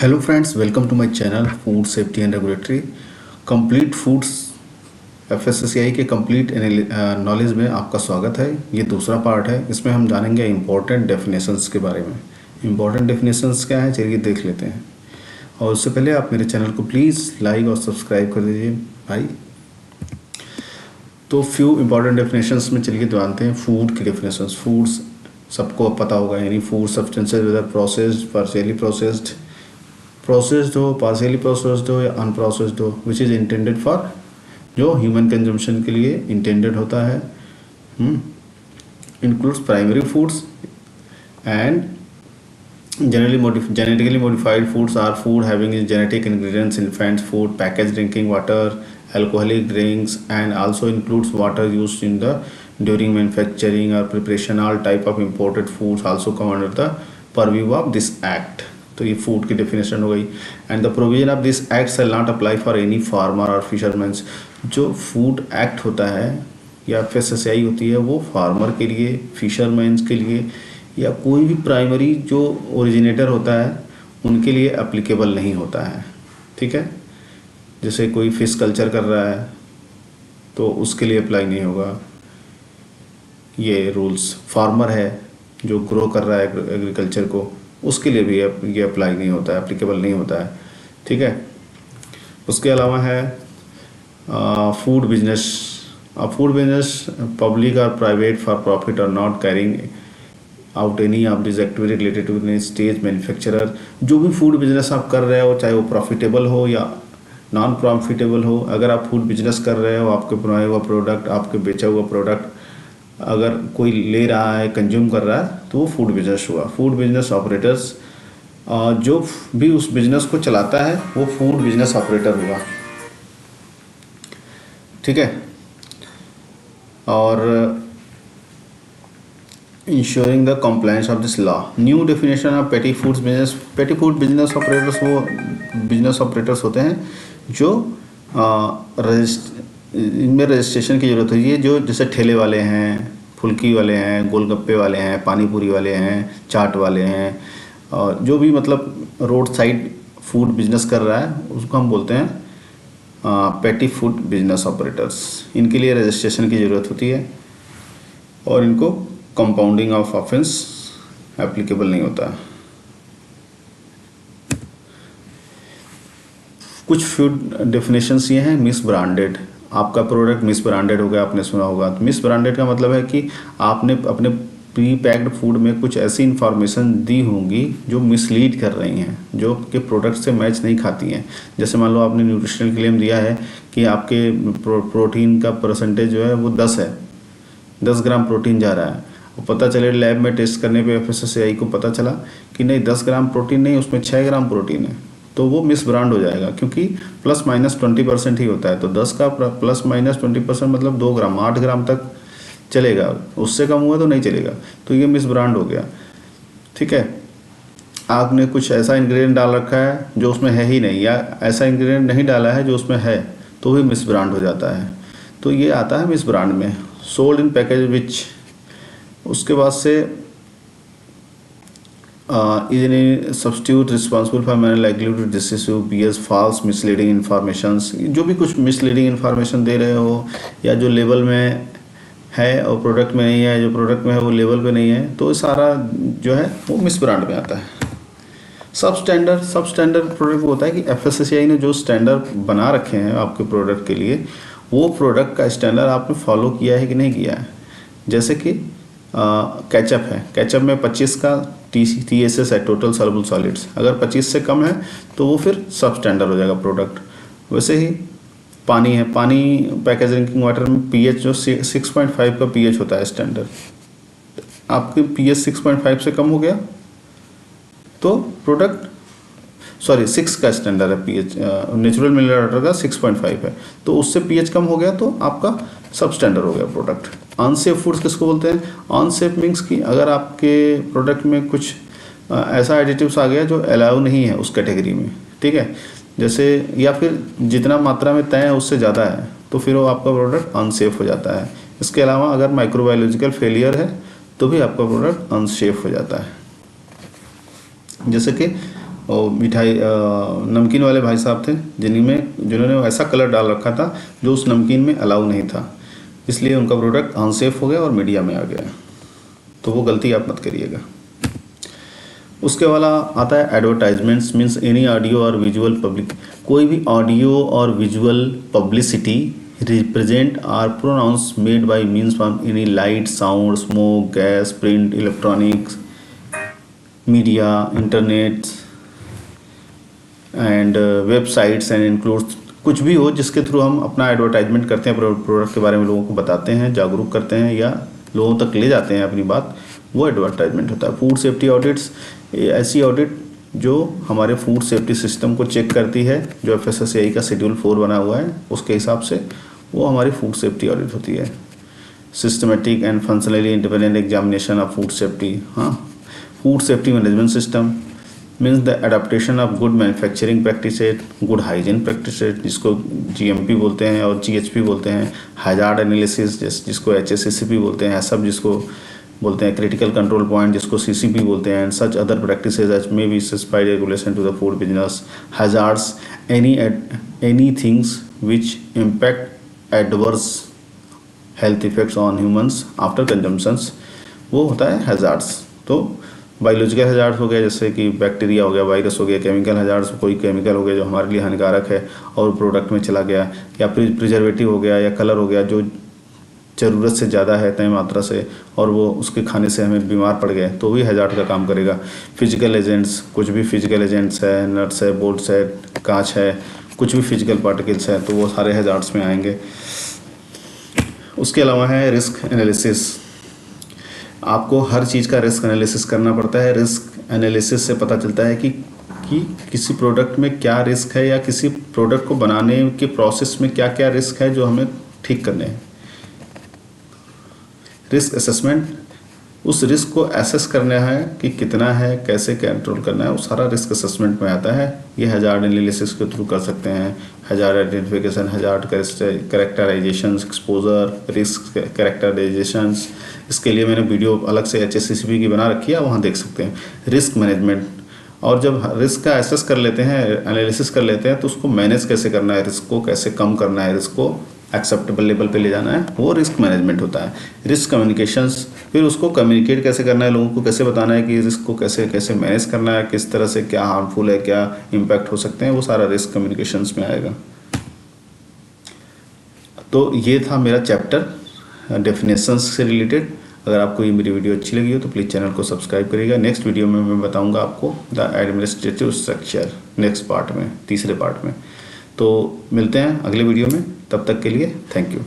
Hello friends, welcome to my channel food safety and regulatory. Complete foods FSSAI के complete knowledge में आपका स्वागत है। ये दूसरा पार्ट है। इसमें हम जानेंगे इम्पोर्टेंट डेफिनेशंस के बारे में। इम्पोर्टेंट डेफिनेशंस क्या है, चलिए देख लेते हैं। और उससे पहले आप मेरे चैनल को प्लीज़ लाइक और सब्सक्राइब कर दीजिए भाई। तो फ्यू इम्पोर्टेंट डेफिनेशंस में चलिए जानते हैं फूड की डेफिनेशंस। फूड्स सबको पता होगा, यानी food substances whether processed, partially processed हो, पार्शियली प्रोसेस्ड हो या अनप्रोसेस्ड हो, विच इज़ इंटेंडेड फॉर, जो ह्यूमन कंजम्पशन के लिए इंटेंडेड होता है। Includes primary foods and genetically modified foods are food having genetic ingredients, infant food, packaged drinking water, alcoholic drinks, and also includes water used in the during manufacturing or preparation. All type of imported foods also come under the purview of this act. तो ये food की definition हो गई। And the provision of this act shall not apply for any farmer और fisherman. जो food act होता है या एफएसएसएआई होती है, वो फार्मर के लिए, फिशरमैन के लिए या कोई भी प्राइमरी जो ओरिजिनेटर होता है उनके लिए एप्लीकेबल नहीं होता है। ठीक है, जैसे कोई फिश कल्चर कर रहा है तो उसके लिए अप्लाई नहीं होगा ये रूल्स। फार्मर है जो ग्रो कर रहा है एग्रीकल्चर को, उसके लिए भी ये अप्लाई नहीं होता है, एप्लीकेबल नहीं होता है। ठीक है, उसके अलावा है food business. Food business public और प्राइवेट फॉर प्रॉफिट और not carrying out any of this activity related to stage manufacturer. जो भी फूड बिजनेस आप कर रहे हो, चाहे वो प्रॉफिटेबल हो या नॉन प्रॉफिटेबल हो, अगर आप फूड बिजनेस कर रहे हो, आपके बनाया हुआ प्रोडक्ट, आपके बेचा हुआ प्रोडक्ट अगर कोई ले रहा है, कंज्यूम कर रहा है, तो वो फूड बिजनेस हुआ। फूड बिजनेस ऑपरेटर्स, जो भी उस बिजनेस को चलाता है वो फूड बिजनेस ऑपरेटर हुआ। ठीक है, और ensuring the compliance of this law. New definition of पेटी फूड्स बिजनेस। पेटी फूड बिजनेस ऑपरेटर्स वो बिजनेस ऑपरेटर्स होते हैं जो इनमें रजिस्ट्रेशन की ज़रूरत होती है, जो जैसे ठेले वाले हैं, फुल्की वाले हैं, गोलगप्पे वाले हैं, पानी पूरी वाले हैं, चाट वाले हैं, और जो भी मतलब रोड साइड फूड बिजनेस कर रहा है उसको हम बोलते हैं पेटी फूड बिजनेस ऑपरेटर्स। इनके लिए रजिस्ट्रेशन की ज़रूरत होती है और इनको कंपाउंडिंग ऑफ ऑफेंस एप्लीकेबल नहीं होता। कुछ फूड डेफिनेशंस ये हैं। मिस ब्रांडेड, आपका प्रोडक्ट मिस ब्रांडेड हो गया, आपने सुना होगा। तो मिस ब्रांडेड का मतलब है कि आपने अपने प्री पैक्ड फूड में कुछ ऐसी इंफॉर्मेशन दी होंगी जो मिसलीड कर रही हैं, जो कि प्रोडक्ट से मैच नहीं खाती हैं। जैसे मान लो आपने न्यूट्रिशनल क्लेम दिया है कि आपके प्रोटीन का परसेंटेज जो है वो 10 है, 10 ग्राम प्रोटीन जा रहा है, और पता चले लैब में टेस्ट करने पे एफएसएसएआई को पता चला कि नहीं 10 ग्राम प्रोटीन नहीं, उसमें 6 ग्राम प्रोटीन है, तो वो मिस ब्रांड हो जाएगा, क्योंकि प्लस माइनस 20% ही होता है। तो 10 का प्लस माइनस 20% मतलब 2 ग्राम, 8 ग्राम तक चलेगा, उससे कम हुआ तो नहीं चलेगा, तो ये मिस ब्रांड हो गया। ठीक है, आपने कुछ ऐसा इंग्रेडिएंट डाल रखा है जो उसमें है ही नहीं, या ऐसा इंग्रेडिएंट नहीं डाला है जो उसमें है, तो भी मिस ब्रांड हो जाता है। तो ये आता है मिस ब्रांड में। सोल्ड इन पैकेज विच, उसके बाद से is any substitute responsible for man likely to decisive buyers false misleading informations. जो भी कुछ मिसलीडिंग इन्फॉर्मेशन दे रहे हो, या जो लेवल में है और प्रोडक्ट में नहीं है, जो प्रोडक्ट में है वो लेवल पे नहीं है, तो सारा जो है वो मिस ब्रांड में आता है। सब स्टैंडर्ड प्रोडक्ट होता है कि एफएसएसएआई ने जो स्टैंडर्ड बना रखे हैं आपके प्रोडक्ट के लिए, वो प्रोडक्ट का स्टैंडर्ड आपने फॉलो किया है कि नहीं किया है। जैसे कि केचप है, केचप में 25 का TSS है, टोटल सॉल्युबल सॉलिड्स। अगर 25 से कम है तो वो फिर सब स्टैंडर्ड हो जाएगा प्रोडक्ट। वैसे ही पानी है, पानी पैकेज ड्रिंकिंग वाटर में pH जो 6.5 का pH होता है स्टैंडर्ड। आपके pH 6.5 से कम हो गया तो प्रोडक्ट, सॉरी 6 का स्टैंडर्ड है pH, नेचुरल मिनरल वाटर का 6.5 है, तो उससे pH कम हो गया तो आपका सब स्टैंडर्ड हो गया प्रोडक्ट। अनसेफ फूड्स किसको बोलते हैं? अनसेफ मीन्स कि अगर आपके प्रोडक्ट में कुछ ऐसा एडिटिव्स आ गया जो अलाउ नहीं है उस कैटेगरी में। ठीक है, जैसे या फिर जितना मात्रा में तय है उससे ज़्यादा है, तो फिर वो आपका प्रोडक्ट अनसेफ हो जाता है। इसके अलावा अगर माइक्रोबायोलॉजिकल फेलियर है तो भी आपका प्रोडक्ट अनसेफ हो जाता है। जैसे कि और मिठाई नमकीन वाले भाई साहब थे जिन्होंने ऐसा कलर डाल रखा था जो उस नमकीन में अलाउ नहीं था, इसलिए उनका प्रोडक्ट अनसेफ हो गया और मीडिया में आ गया। तो वो गलती आप मत करिएगा। उसके वाला आता है एडवर्टाइजमेंट्स, मीन्स एनी ऑडियो और विजुअल पब्लिक, कोई भी ऑडियो और visual publicity represent or pronounce made by means from any light, sound, smoke, gas, print, electronics, media, internet and websites and includes, कुछ भी हो जिसके थ्रू हम अपना एडवर्टाइजमेंट करते हैं, प्रोडक्ट के बारे में लोगों को बताते हैं, जागरूक करते हैं या लोगों तक ले जाते हैं अपनी बात, वो एडवर्टाइजमेंट होता है। फूड सेफ्टी ऑडिट्स, ऐसी ऑडिट जो हमारे फूड सेफ्टी सिस्टम को चेक करती है, जो FSSAI का शेड्यूल 4 बना हुआ है उसके हिसाब से, वो हमारी फूड सेफ्टी ऑडिट होती है। Systematic and functionally independent examination of food safety, हाँ, food safety management system means the adaptation of good manufacturing practices, good hygiene practices जिसको GMP बोलते हैं और GHP बोलते हैं, हैजार्ड एनालिसिस जिसको HACCP बोलते हैं, सब जिसको बोलते हैं, क्रिटिकल कंट्रोल पॉइंट जिसको CCP बोलते हैं, and such other practices as may be specified regulation to the food business. Hazards, any things which impact adverse health effects on humans after consumptions, वो होता है हैजार्ड्स। तो बायोलॉजिकल हजार्ड्स हो गया, जैसे कि बैक्टीरिया हो गया, वायरस हो गया। केमिकल हजार्ड्स, कोई केमिकल हो गया जो हमारे लिए हानिकारक है और प्रोडक्ट में चला गया, या प्रिजर्वेटिव हो गया या कलर हो गया जो ज़रूरत से ज़्यादा है तय मात्रा से, और वो उसके खाने से हमें बीमार पड़ गए, तो भी हजार्ड का काम करेगा। फिजिकल एजेंट्स, कुछ भी फिजिकल एजेंट्स है, नट्स है, बोल्ट्स है, कांच है, कुछ भी फिजिकल पार्टिकल्स है, तो वो सारे हजार्ड्स में आएंगे। उसके अलावा है रिस्क एनालिसिस, आपको हर चीज़ का रिस्क एनालिसिस करना पड़ता है। रिस्क एनालिसिस से पता चलता है कि किसी प्रोडक्ट में क्या रिस्क है, या किसी प्रोडक्ट को बनाने के प्रोसेस में क्या क्या रिस्क है जो हमें ठीक करने हैं। रिस्क असेसमेंट, उस रिस्क को एसेस करना है कि कितना है, कैसे कंट्रोल करना है, वो सारा रिस्क असेसमेंट में आता है। ये हजार्ड एनालिसिस के थ्रू कर सकते हैं। Hazard identification, hazard characterisation, exposure, risk characterisations, इसके लिए मैंने वीडियो अलग से HACCP की बना रखी है, वहाँ देख सकते हैं। रिस्क मैनेजमेंट, और जब रिस्क का एसेस कर लेते हैं, एनालिसिस कर लेते हैं, तो उसको मैनेज कैसे करना है, रिस्क को कैसे कम करना है, रिस्क को एक्सेप्टेबल लेवल पे ले जाना है, वो रिस्क मैनेजमेंट होता है। रिस्क कम्युनिकेशंस, फिर उसको कम्युनिकेट कैसे करना है, लोगों को कैसे बताना है कि रिस्क को कैसे कैसे मैनेज करना है, किस तरह से क्या हार्मफुल है, क्या इम्पैक्ट हो सकते हैं, वो सारा रिस्क कम्युनिकेशंस में आएगा। तो ये था मेरा चैप्टर डेफिनेशंस से रिलेटेड। अगर आपको ये मेरी वीडियो अच्छी लगी हो तो प्लीज़ चैनल को सब्सक्राइब करिएगा। नेक्स्ट वीडियो में मैं बताऊंगा आपको the administrative structure, next part में, तीसरे पार्ट में। तो मिलते हैं अगले वीडियो में, तब तक के लिए थैंक यू।